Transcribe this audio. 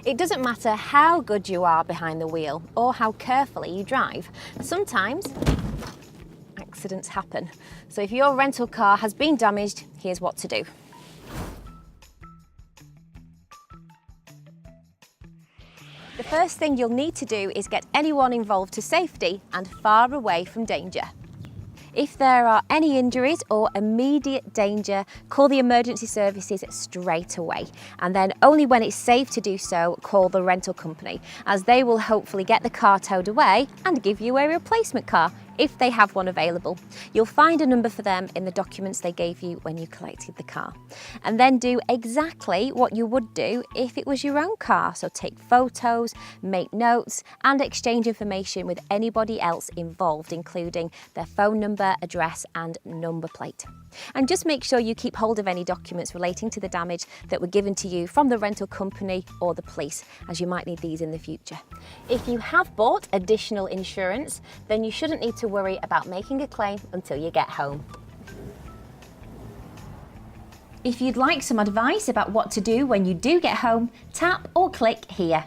It doesn't matter how good you are behind the wheel or how carefully you drive. Sometimes accidents happen. So if your rental car has been damaged, here's what to do. The first thing you'll need to do is get anyone involved to safety and far away from danger. If there are any injuries or immediate danger, call the emergency services straight away. And then only when it's safe to do so, call the rental company, as they will hopefully get the car towed away and give you a replacement car if they have one available. You'll find a number for them in the documents they gave you when you collected the car. And then do exactly what you would do if it was your own car. So take photos, make notes, and exchange information with anybody else involved, including their phone number, address, and number plate. And just make sure you keep hold of any documents relating to the damage that were given to you from the rental company or the police, as you might need these in the future. If you have bought additional insurance, then you shouldn't need to worry about making a claim until you get home. If you'd like some advice about what to do when you do get home, tap or click here.